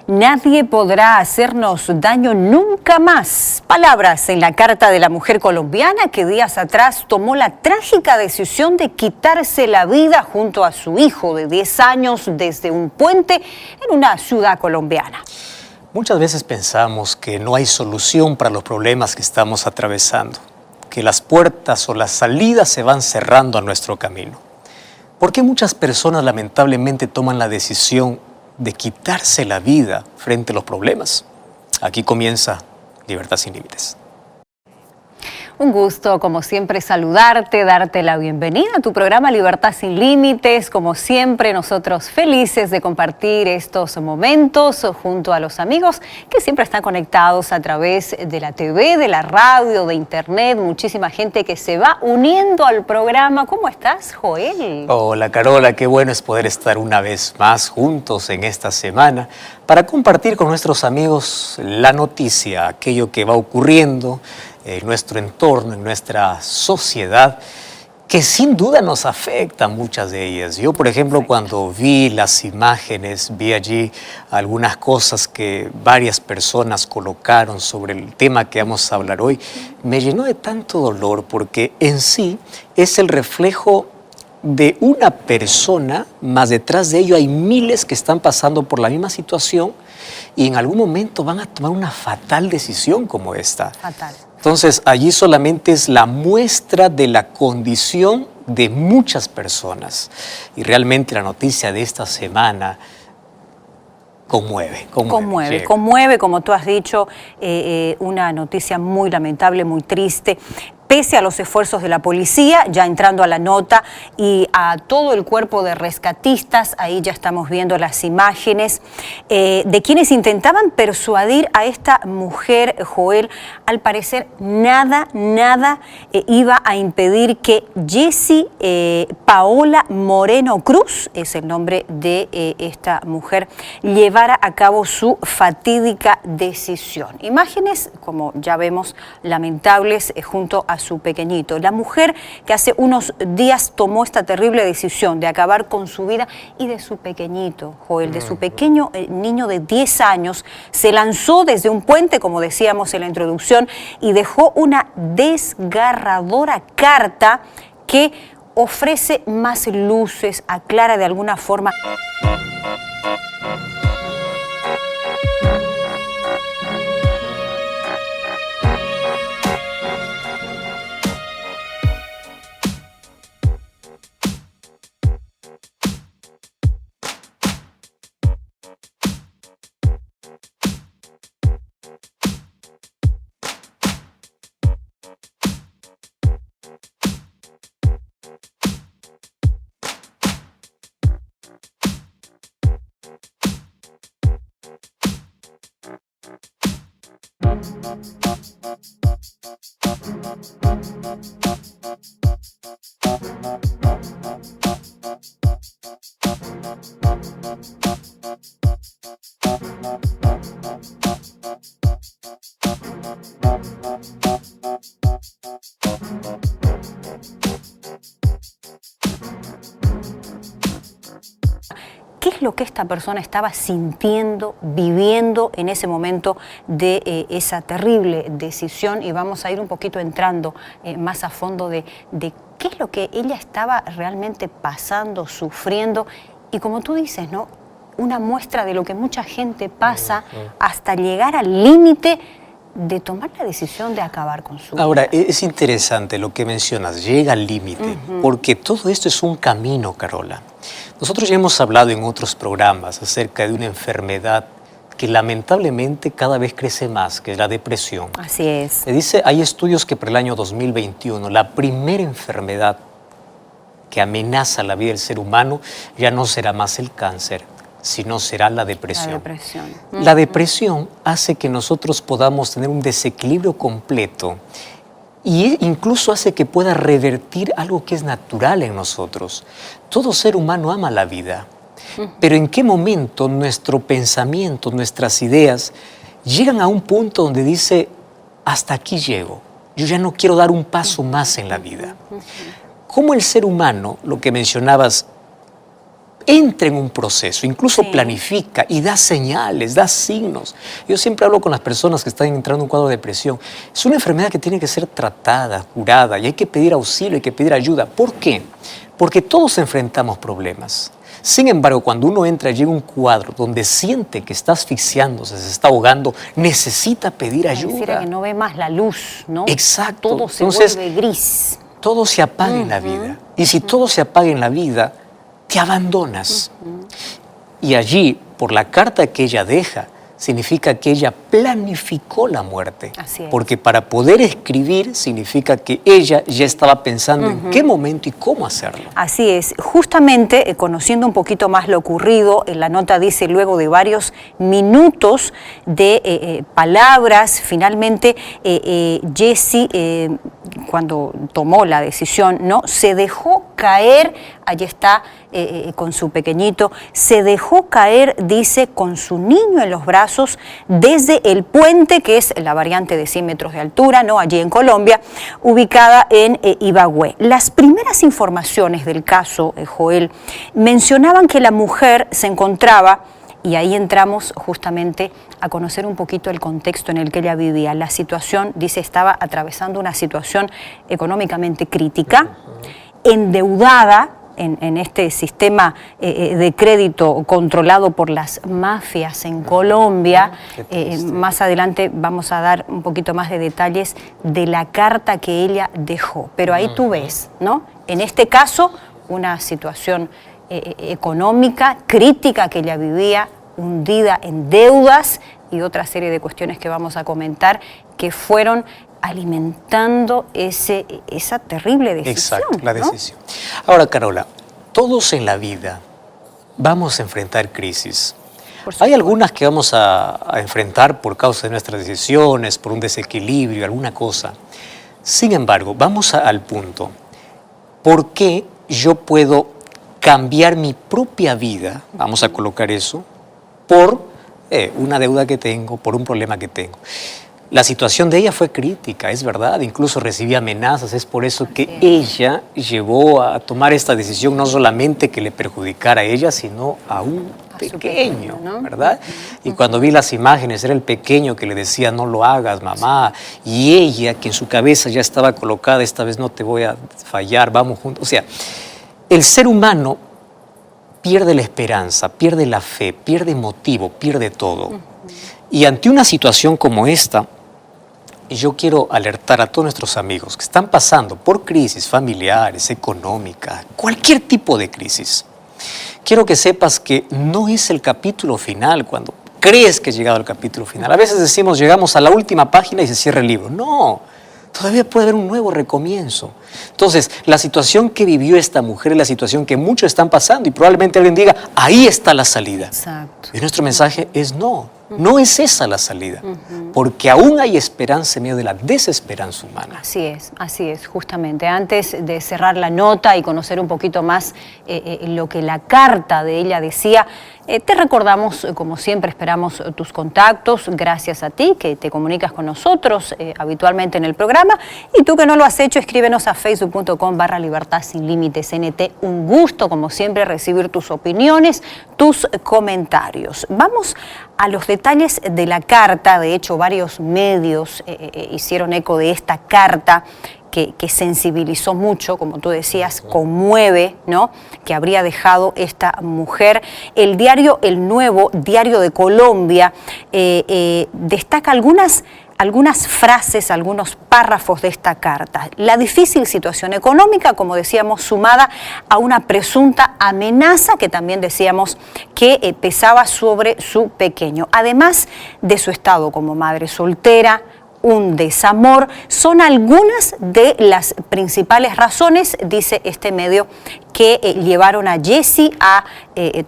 Nadie podrá hacernos daño nunca más. Palabras en la carta de la mujer colombiana que días atrás tomó la trágica decisión de quitarse la vida junto a su hijo de 10 años desde un puente en una ciudad colombiana. Muchas veces pensamos que no hay solución para los problemas que estamos atravesando, que las puertas o las salidas se van cerrando a nuestro camino. ¿Por qué muchas personas lamentablemente toman la decisión de quitarse la vida frente a los problemas? Aquí comienza Libertad Sin Límites. Un gusto, como siempre, saludarte, darte la bienvenida a tu programa Libertad Sin Límites. Como siempre, nosotros felices de compartir estos momentos junto a los amigos que siempre están conectados a través de la TV, de la radio, de internet. Muchísima gente que se va uniendo al programa. ¿Cómo estás, Joel? Hola, Carola. Qué bueno es poder estar una vez más juntos en esta semana para compartir con nuestros amigos la noticia, aquello que va ocurriendo en nuestro entorno, en nuestra sociedad, que sin duda nos afecta muchas de ellas. Yo, por ejemplo, cuando vi las imágenes, vi allí algunas cosas que varias personas colocaron sobre el tema que vamos a hablar hoy, me llenó de tanto dolor porque en sí es el reflejo de una persona, más detrás de ello hay miles que están pasando por la misma situación y en algún momento van a tomar una fatal decisión como esta. Fatal. Entonces, allí solamente es la muestra de la condición de muchas personas. Y realmente la noticia de esta semana conmueve, como tú has dicho, una noticia muy lamentable, muy triste. Pese a los esfuerzos de la policía, ya entrando a la nota, y a todo el cuerpo de rescatistas, ahí ya estamos viendo las imágenes, de quienes intentaban persuadir a esta mujer, Joel, al parecer nada iba a impedir que Jessie Paola Moreno Cruz, es el nombre de esta mujer, llevara a cabo su fatídica decisión. Imágenes, como ya vemos, lamentables junto a su pequeñito. La mujer que hace unos días tomó esta terrible decisión de acabar con su vida y de su pequeñito, Joel, de su pequeño niño de 10 años, se lanzó desde un puente, como decíamos en la introducción, y dejó una desgarradora carta que ofrece más luces, aclara de alguna forma. ¿Qué es lo que esta persona estaba sintiendo, viviendo en ese momento de esa terrible decisión? Y vamos a ir un poquito entrando más a fondo de qué es lo que ella estaba realmente pasando, sufriendo. Y como tú dices, ¿no? Una muestra de lo que mucha gente pasa hasta llegar al límite de tomar la decisión de acabar con su vida. Ahora, es interesante lo que mencionas, llega al límite, porque todo esto es un camino, Carola. Nosotros ya hemos hablado en otros programas acerca de una enfermedad que lamentablemente cada vez crece más, que es la depresión. Así es. Se dice, hay estudios que para el año 2021, la primera enfermedad que amenaza la vida del ser humano ya no será más el cáncer, sino será la depresión. La depresión hace que nosotros podamos tener un desequilibrio completo y incluso hace que pueda revertir algo que es natural en nosotros. Todo ser humano ama la vida, pero ¿en qué momento nuestro pensamiento, nuestras ideas llegan a un punto donde dice, hasta aquí llego, yo ya no quiero dar un paso más en la vida? ¿Cómo el ser humano, lo que mencionabas, entra en un proceso, incluso planifica y da señales, da signos. Yo siempre hablo con las personas que están entrando en un cuadro de depresión. Es una enfermedad que tiene que ser tratada, curada, y hay que pedir auxilio, hay que pedir ayuda. ¿Por qué? Porque todos enfrentamos problemas. Sin embargo, cuando uno entra y llega a un cuadro donde siente que está asfixiándose, se está ahogando, necesita pedir ayuda. Decir que no ve más la luz, ¿no? Exacto. Todo se vuelve gris. Todo se apaga en la vida. Y si todo se apaga en la vida, te abandonas. Y allí, por la carta que ella deja, significa que ella planificó la muerte. Así es. Porque para poder escribir significa que ella ya estaba pensando en qué momento y cómo hacerlo. Así es. Justamente, conociendo un poquito más lo ocurrido, la nota dice, luego de varios minutos de palabras, finalmente Jessie, cuando tomó la decisión, ¿no?, se dejó caer, allí está con su pequeñito, se dejó caer, dice, con su niño en los brazos desde el puente, que es la variante de 100 metros de altura, ¿no?, allí en Colombia, ubicada en Ibagué. Las primeras informaciones del caso, Joel, mencionaban que la mujer se encontraba, y ahí entramos justamente a conocer un poquito el contexto en el que ella vivía. La situación, dice, estaba atravesando una situación económicamente crítica, endeudada en este sistema de crédito controlado por las mafias en Colombia. Más adelante vamos a dar un poquito más de detalles de la carta que ella dejó. Pero ahí tú ves, ¿no?, en este caso, una situación económica crítica que ella vivía, hundida en deudas y otra serie de cuestiones que vamos a comentar que fueron alimentando esa terrible decisión. Exacto, la ¿no? decisión. Ahora, Carola, todos en la vida vamos a enfrentar crisis. Hay algunas que vamos a enfrentar por causa de nuestras decisiones, por un desequilibrio, alguna cosa. Sin embargo, vamos al punto. ¿Por qué yo puedo cambiar mi propia vida, vamos a colocar eso, por una deuda que tengo, por un problema que tengo? La situación de ella fue crítica, es verdad, incluso recibía amenazas, es por eso que ella llevó a tomar esta decisión, no solamente que le perjudicara a ella, sino a un pequeño, ¿no?, ¿verdad? Y cuando vi las imágenes, era el pequeño que le decía, no lo hagas, mamá, y ella, que en su cabeza ya estaba colocada, esta vez no te voy a fallar, vamos juntos. O sea, el ser humano pierde la esperanza, pierde la fe, pierde motivo, pierde todo. Y ante una situación como esta, yo quiero alertar a todos nuestros amigos que están pasando por crisis familiares, económicas, cualquier tipo de crisis. Quiero que sepas que no es el capítulo final cuando crees que has llegado al capítulo final. A veces decimos, llegamos a la última página y se cierra el libro. No, todavía puede haber un nuevo recomienzo. Entonces, la situación que vivió esta mujer es la situación que muchos están pasando y probablemente alguien diga, ahí está la salida. Exacto. Y nuestro mensaje es no. No es esa la salida, porque aún hay esperanza en medio de la desesperanza humana. Así es, justamente. Antes de cerrar la nota y conocer un poquito más lo que la carta de ella decía, te recordamos, como siempre, esperamos tus contactos, gracias a ti que te comunicas con nosotros habitualmente en el programa, y tú que no lo has hecho, escríbenos a facebook.com/Libertad Sin Límites NT. Un gusto, como siempre, recibir tus opiniones, tus comentarios. Vamos a los detalles de la carta. De hecho, varios medios hicieron eco de esta carta que sensibilizó mucho, como tú decías, conmueve, ¿no?, que habría dejado esta mujer. El diario El Nuevo, diario de Colombia, destaca algunas frases, algunos párrafos de esta carta. La difícil situación económica, como decíamos, sumada a una presunta amenaza que también decíamos que pesaba sobre su pequeño. Además de su estado como madre soltera, un desamor, son algunas de las principales razones, dice este medio, que llevaron a Jessie a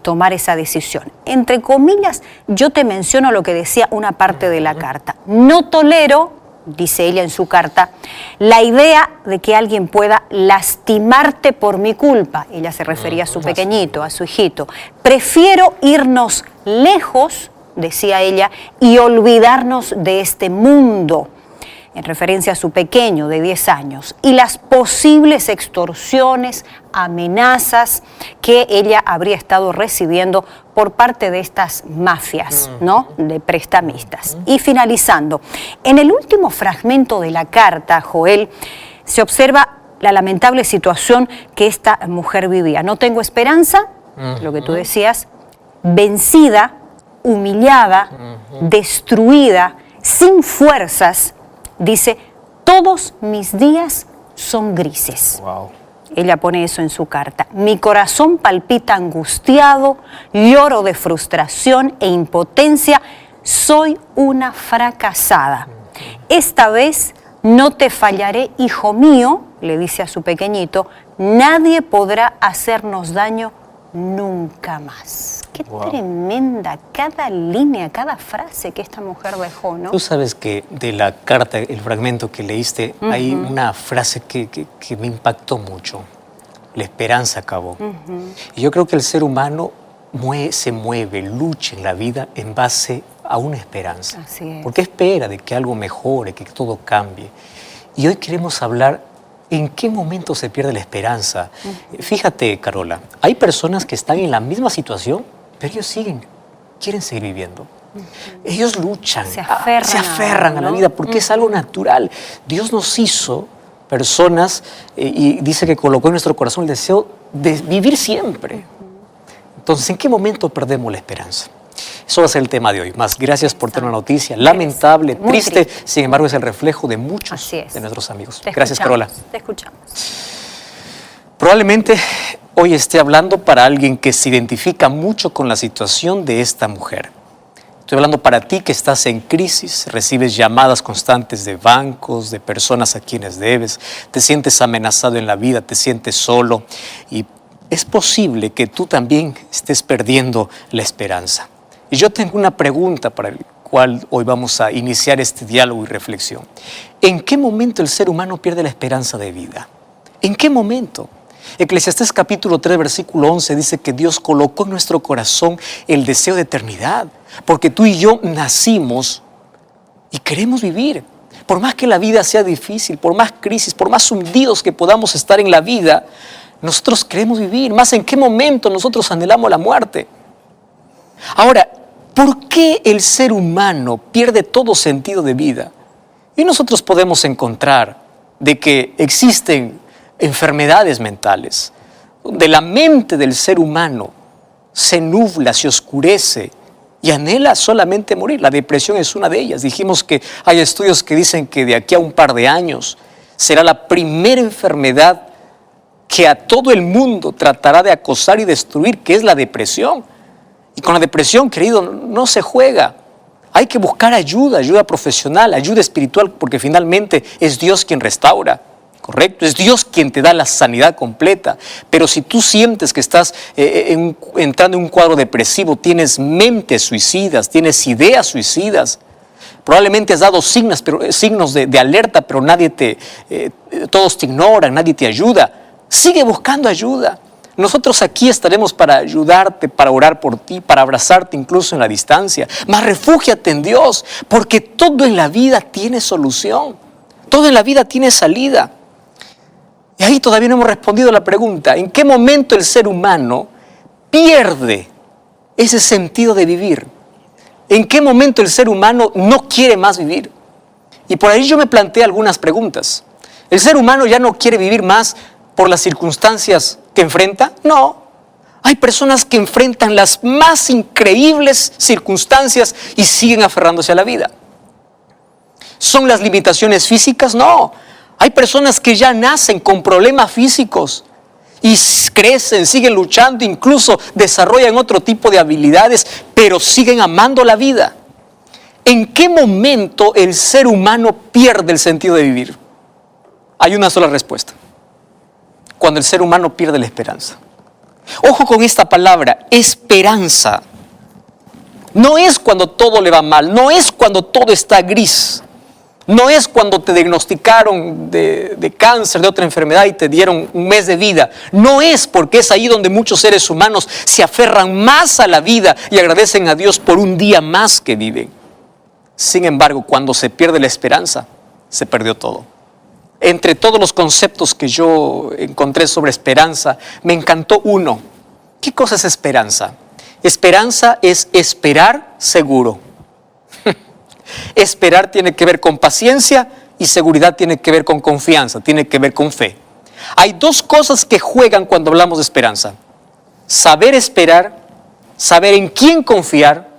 tomar esa decisión. Entre comillas, yo te menciono lo que decía una parte de la carta. No tolero, dice ella en su carta, la idea de que alguien pueda lastimarte por mi culpa. Ella se refería a su pequeñito, a su hijito. Prefiero irnos lejos, decía ella, y olvidarnos de este mundo. en referencia a su pequeño de 10 años, y las posibles extorsiones, amenazas que ella habría estado recibiendo por parte de estas mafias, ¿no?, de prestamistas. Y finalizando, en el último fragmento de la carta, Joel, se observa la lamentable situación que esta mujer vivía. No tengo esperanza, lo que tú decías, vencida, humillada, destruida, sin fuerzas. Dice, todos mis días son grises. Wow. Ella pone eso en su carta. Mi corazón palpita angustiado, lloro de frustración e impotencia. Soy una fracasada. Esta vez no te fallaré, hijo mío, le dice a su pequeñito, nadie podrá hacernos daño nunca más. Qué tremenda cada línea, cada frase que esta mujer dejó, ¿no? Tú sabes que de la carta, el fragmento que leíste, hay una frase que me impactó mucho. La esperanza acabó. Y yo creo que el ser humano se mueve, lucha en la vida en base a una esperanza. Así es. Porque espera de que algo mejore, que todo cambie. Y hoy queremos hablar en qué momento se pierde la esperanza. Fíjate, Carola, hay personas que están en la misma situación, pero ellos quieren seguir viviendo. Ellos luchan, se aferran a la vida porque es algo natural. Dios nos hizo personas y dice que colocó en nuestro corazón el deseo de vivir siempre. Entonces, ¿en qué momento perdemos la esperanza? Eso va a ser el tema de hoy. Más gracias por tener una noticia lamentable, triste, sin embargo es el reflejo de muchos de nuestros amigos. Gracias, Carola. Te escuchamos. Probablemente hoy esté hablando para alguien que se identifica mucho con la situación de esta mujer. Estoy hablando para ti que estás en crisis, recibes llamadas constantes de bancos, de personas a quienes debes, te sientes amenazado en la vida, te sientes solo y es posible que tú también estés perdiendo la esperanza. Y yo tengo una pregunta para el cual hoy vamos a iniciar este diálogo y reflexión. ¿En qué momento el ser humano pierde la esperanza de vida? ¿En qué momento? Eclesiastés capítulo 3, versículo 11 dice que Dios colocó en nuestro corazón el deseo de eternidad, porque tú y yo nacimos y queremos vivir. Por más que la vida sea difícil, por más crisis, por más hundidos que podamos estar en la vida, nosotros queremos vivir. Más en qué momento nosotros anhelamos la muerte. Ahora, ¿por qué el ser humano pierde todo sentido de vida? Y nosotros podemos encontrar de que existen enfermedades mentales, donde la mente del ser humano se nubla, se oscurece y anhela solamente morir. La depresión es una de ellas. Dijimos que hay estudios que dicen que de aquí a un par de años será la primera enfermedad que a todo el mundo tratará de acosar y destruir, que es la depresión. Y con la depresión, querido, no se juega. Hay que buscar ayuda profesional, ayuda espiritual, porque finalmente es Dios quien restaura, ¿correcto? Es Dios quien te da la sanidad completa. Pero si tú sientes que estás entrando en un cuadro depresivo, tienes mentes suicidas, tienes ideas suicidas, probablemente has dado signos de alerta, pero todos te ignoran, nadie te ayuda. Sigue buscando ayuda. Nosotros aquí estaremos para ayudarte, para orar por ti, para abrazarte incluso en la distancia. Mas refúgiate en Dios, porque todo en la vida tiene solución. Todo en la vida tiene salida. Y ahí todavía no hemos respondido a la pregunta, ¿en qué momento el ser humano pierde ese sentido de vivir? ¿En qué momento el ser humano no quiere más vivir? Y por ahí yo me planteé algunas preguntas. ¿El ser humano ya no quiere vivir más por las circunstancias que enfrenta? No. Hay personas que enfrentan las más increíbles circunstancias y siguen aferrándose a la vida. ¿Son las limitaciones físicas? No. Hay personas que ya nacen con problemas físicos y crecen, siguen luchando, incluso desarrollan otro tipo de habilidades, pero siguen amando la vida. ¿En qué momento el ser humano pierde el sentido de vivir? Hay una sola respuesta. Cuando el ser humano pierde la esperanza. Ojo con esta palabra, esperanza. No es cuando todo le va mal, no es cuando todo está gris, no es cuando te diagnosticaron de cáncer, de otra enfermedad y te dieron un mes de vida. No es, porque es ahí donde muchos seres humanos se aferran más a la vida y agradecen a Dios por un día más que viven. Sin embargo, cuando se pierde la esperanza, se perdió todo. Entre todos los conceptos que yo encontré sobre esperanza, me encantó uno. ¿Qué cosa es esperanza? Esperanza es esperar seguro. Esperar tiene que ver con paciencia y seguridad tiene que ver con confianza, tiene que ver con fe. Hay dos cosas que juegan cuando hablamos de esperanza. Saber esperar, saber en quién confiar,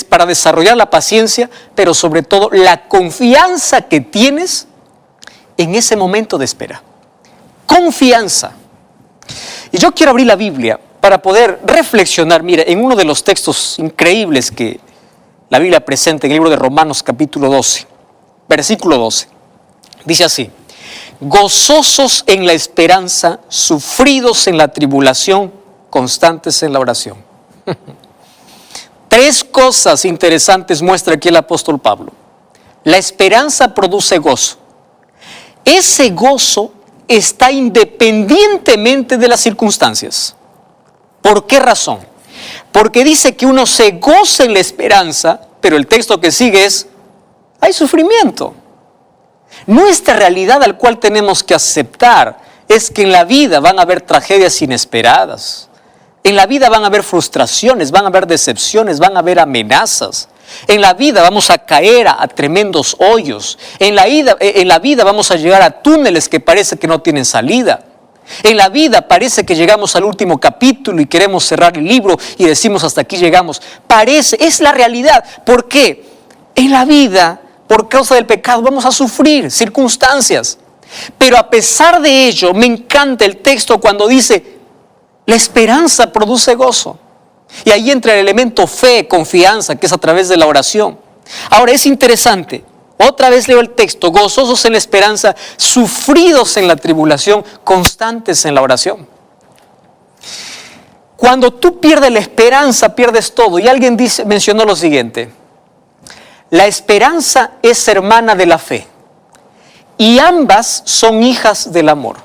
para desarrollar la paciencia, pero sobre todo la confianza que tienes en ese momento de espera. Confianza. Y yo quiero abrir la Biblia para poder reflexionar, mira, en uno de los textos increíbles que la Biblia presenta en el libro de Romanos capítulo 12, versículo 12. Dice así: gozosos en la esperanza, sufridos en la tribulación, constantes en la oración. Tres cosas interesantes muestra aquí el apóstol Pablo. La esperanza produce gozo. Ese gozo está independientemente de las circunstancias. ¿Por qué razón? Porque dice que uno se goza en la esperanza, pero el texto que sigue es: hay sufrimiento. Nuestra realidad al cual tenemos que aceptar es que en la vida van a haber tragedias inesperadas. En la vida van a haber frustraciones, van a haber decepciones, van a haber amenazas. En la vida vamos a caer a tremendos hoyos. En la vida vamos a llegar a túneles que parece que no tienen salida. En la vida parece que llegamos al último capítulo y queremos cerrar el libro y decimos: hasta aquí llegamos. Es la realidad. ¿Por qué? En la vida, por causa del pecado, vamos a sufrir circunstancias. Pero a pesar de ello, me encanta el texto cuando dice: la esperanza produce gozo. Y ahí entra el elemento fe, confianza, que es a través de la oración. Ahora es interesante, otra vez leo el texto: gozosos en la esperanza, sufridos en la tribulación, constantes en la oración. Cuando tú pierdes la esperanza, pierdes todo. Y alguien mencionó lo siguiente: la esperanza es hermana de la fe, y ambas son hijas del amor.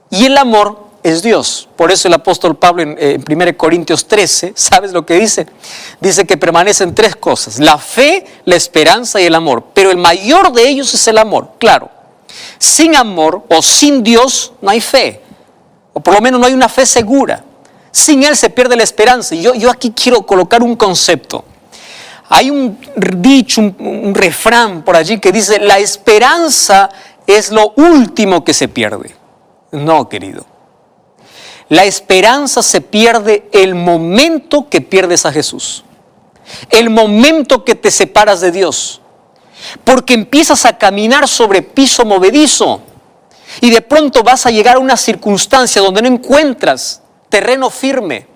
Y el amor es Dios. Por eso el apóstol Pablo en 1 Corintios 13, ¿sabes lo que dice? Dice que permanecen tres cosas: la fe, la esperanza y el amor. Pero el mayor de ellos es el amor. Claro, sin amor o sin Dios no hay fe. O por lo menos no hay una fe segura. Sin Él se pierde la esperanza. Y yo aquí quiero colocar un concepto. Hay un dicho, un refrán por allí que dice: la esperanza es lo último que se pierde. No, querido. La esperanza se pierde el momento que pierdes a Jesús. El momento que te separas de Dios. Porque empiezas a caminar sobre piso movedizo. Y de pronto vas a llegar a una circunstancia donde no encuentras terreno firme.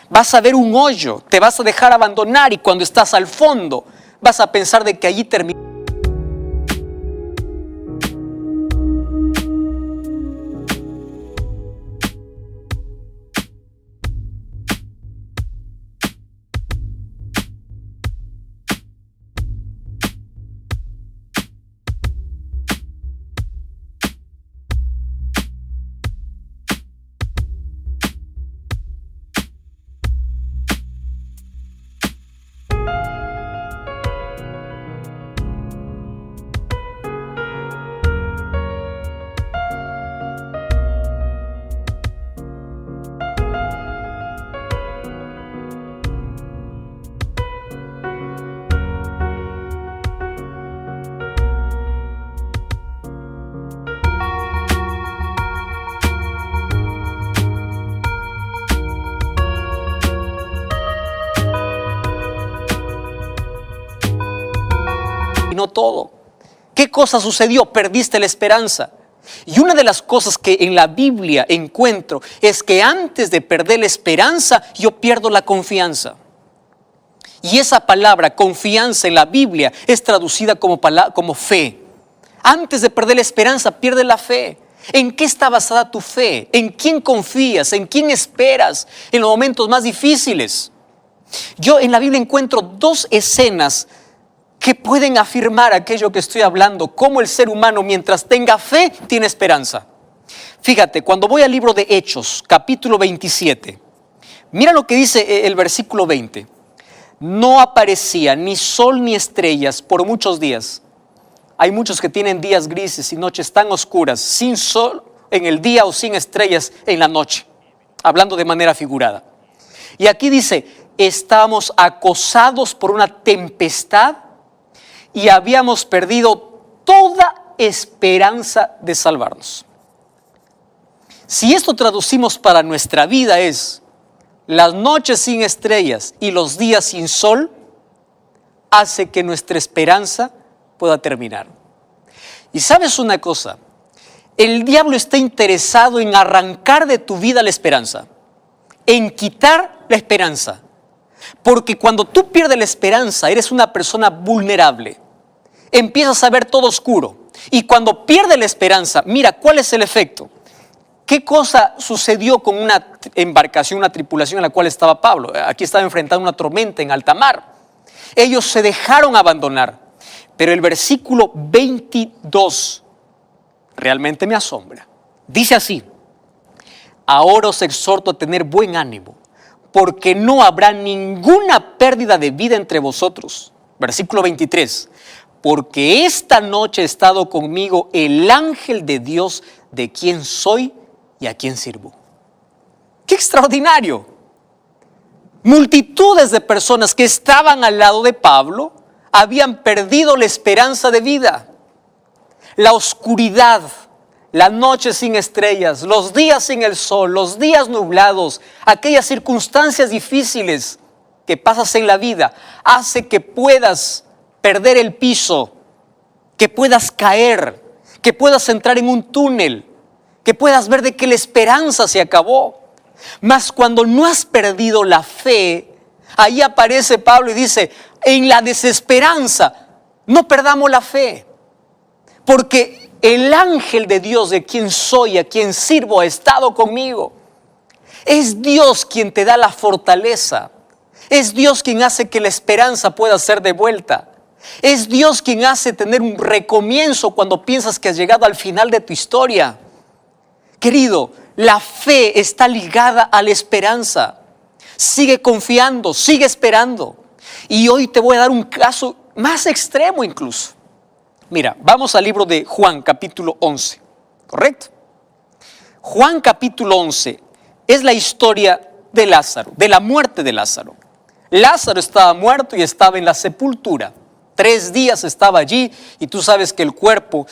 Vas a ver un hoyo, te vas a dejar abandonar, y cuando estás al fondo vas a pensar de que allí termina. Todo. ¿Qué cosa sucedió? Perdiste la esperanza. Y una de las cosas que en la Biblia encuentro es que antes de perder la esperanza, yo pierdo la confianza. Y esa palabra confianza en la Biblia es traducida como fe. Antes de perder la esperanza, pierde la fe. ¿En qué está basada tu fe? ¿En quién confías? ¿En quién esperas en los momentos más difíciles? Yo en la Biblia encuentro dos escenas que pueden afirmar aquello que estoy hablando: cómo el ser humano, mientras tenga fe, tiene esperanza. Fíjate, cuando voy al libro de Hechos, capítulo 27, mira lo que dice el versículo 20. No aparecía ni sol ni estrellas por muchos días, Hay muchos que tienen días grises y noches tan oscuras, sin sol en el día o sin estrellas en la noche, hablando de manera figurada. Y aquí dice, estábamos acosados por una tempestad y habíamos perdido toda esperanza de salvarnos. Si esto traducimos para nuestra vida es, las noches sin estrellas y los días sin sol, hace que nuestra esperanza pueda terminar. Y sabes una cosa, el diablo está interesado en arrancar de tu vida la esperanza, en quitar la esperanza, porque cuando tú pierdes la esperanza, eres una persona vulnerable, empiezas a ver todo oscuro, y cuando pierdes la esperanza, mira, ¿cuál es el efecto? ¿Qué cosa sucedió con una embarcación, una tripulación en la cual estaba Pablo? Aquí estaba enfrentando una tormenta en alta mar. Ellos se dejaron abandonar, pero el versículo 22 realmente me asombra. Dice así, ahora os exhorto a tener buen ánimo, porque no habrá ninguna pérdida de vida entre vosotros. Versículo 23, porque esta noche ha estado conmigo el ángel de Dios, de quien soy y a quien sirvo. ¡Qué extraordinario! Multitudes de personas que estaban al lado de Pablo habían perdido la esperanza de vida. La oscuridad, la noche sin estrellas, los días sin el sol, los días nublados, aquellas circunstancias difíciles que pasas en la vida, hace que puedas perder el piso, que puedas caer, que puedas entrar en un túnel, que puedas ver de que la esperanza se acabó. Mas cuando no has perdido la fe, ahí aparece Pablo y dice, en la desesperanza, no perdamos la fe, porque el ángel de Dios, de quien soy, a quien sirvo, ha estado conmigo. Es Dios quien te da la fortaleza, es Dios quien hace que la esperanza pueda ser devuelta, es Dios quien hace tener un recomienzo cuando piensas que has llegado al final de tu historia. Querido, la fe está ligada a la esperanza. Sigue confiando, sigue esperando. Y hoy te voy a dar un caso más extremo incluso. Mira, vamos al libro de Juan capítulo 11, ¿correcto? Juan capítulo 11 es la historia de Lázaro, de la muerte de Lázaro. Lázaro estaba muerto y estaba en la sepultura. 3 días estaba allí y tú sabes que el cuerpo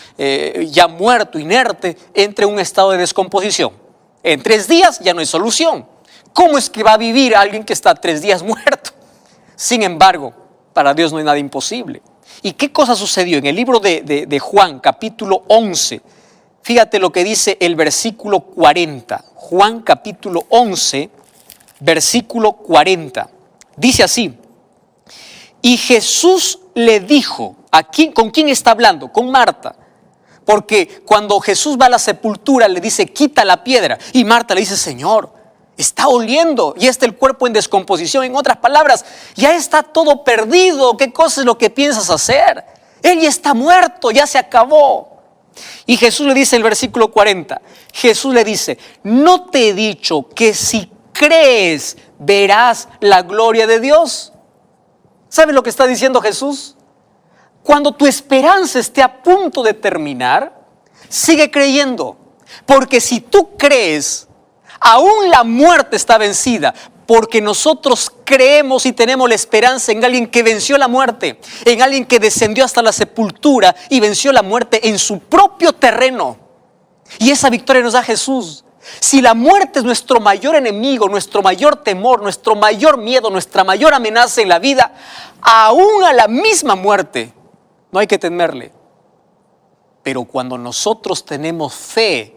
ya muerto, inerte, entra en un estado de descomposición. En 3 días ya no hay solución. ¿Cómo es que va a vivir alguien que está 3 días muerto? Sin embargo, para Dios no hay nada imposible. ¿Y qué cosa sucedió? En el libro de Juan, capítulo 11, fíjate lo que dice el versículo 40. Juan, capítulo 11, versículo 40. Dice así, y Jesús le dijo, ¿con quién está hablando? Con Marta. Porque cuando Jesús va a la sepultura le dice, quita la piedra. Y Marta le dice, Señor, está oliendo y está el cuerpo en descomposición. En otras palabras, ya está todo perdido. ¿Qué cosa es lo que piensas hacer? Él ya está muerto, ya se acabó. Y Jesús le dice en el versículo 40, Jesús le dice, ¿no te he dicho que si crees verás la gloria de Dios? ¿Sabes lo que está diciendo Jesús? Cuando tu esperanza esté a punto de terminar, sigue creyendo. Porque si tú crees, aún la muerte está vencida. Porque nosotros creemos y tenemos la esperanza en alguien que venció la muerte. En alguien que descendió hasta la sepultura y venció la muerte en su propio terreno. Y esa victoria nos da Jesús. Si la muerte es nuestro mayor enemigo, nuestro mayor temor, nuestro mayor miedo, nuestra mayor amenaza en la vida, aún a la misma muerte no hay que temerle. Pero cuando nosotros tenemos fe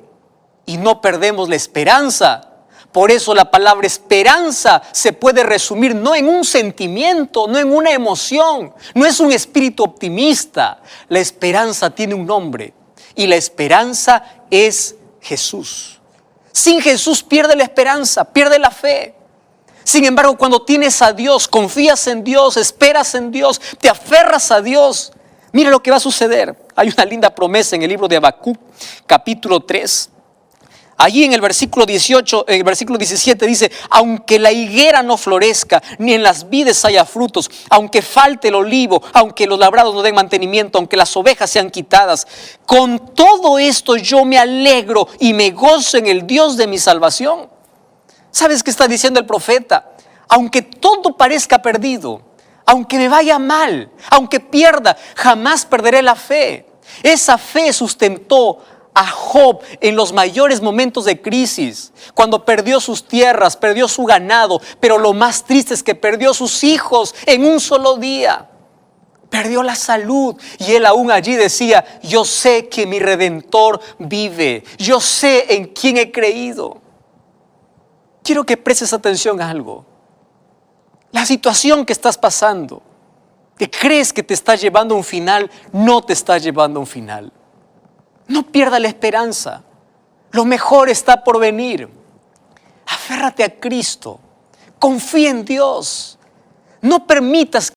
y no perdemos la esperanza, por eso la palabra esperanza se puede resumir no en un sentimiento, no en una emoción, no es un espíritu optimista. La esperanza tiene un nombre y la esperanza es Jesús. Sin Jesús pierde la esperanza, pierde la fe. Sin embargo, cuando tienes a Dios, confías en Dios, esperas en Dios, te aferras a Dios, mira lo que va a suceder. Hay una linda promesa en el libro de Habacuc, capítulo 3. Allí en el versículo 18, en el versículo 17 dice, aunque la higuera no florezca, ni en las vides haya frutos, aunque falte el olivo, aunque los labrados no den mantenimiento, aunque las ovejas sean quitadas, con todo esto yo me alegro y me gozo en el Dios de mi salvación. ¿Sabes qué está diciendo el profeta? Aunque todo parezca perdido, aunque me vaya mal, aunque pierda, jamás perderé la fe. Esa fe sustentó a Job en los mayores momentos de crisis, cuando perdió sus tierras, perdió su ganado, pero lo más triste es que perdió sus hijos en un solo día. Perdió la salud y él aún allí decía, yo sé que mi Redentor vive, yo sé en quién he creído. Quiero que prestes atención a algo. La situación que estás pasando, que crees que te está llevando a un final, no te está llevando a un final. No pierda la esperanza. Lo mejor está por venir. Aférrate a Cristo. Confía en Dios. No permitas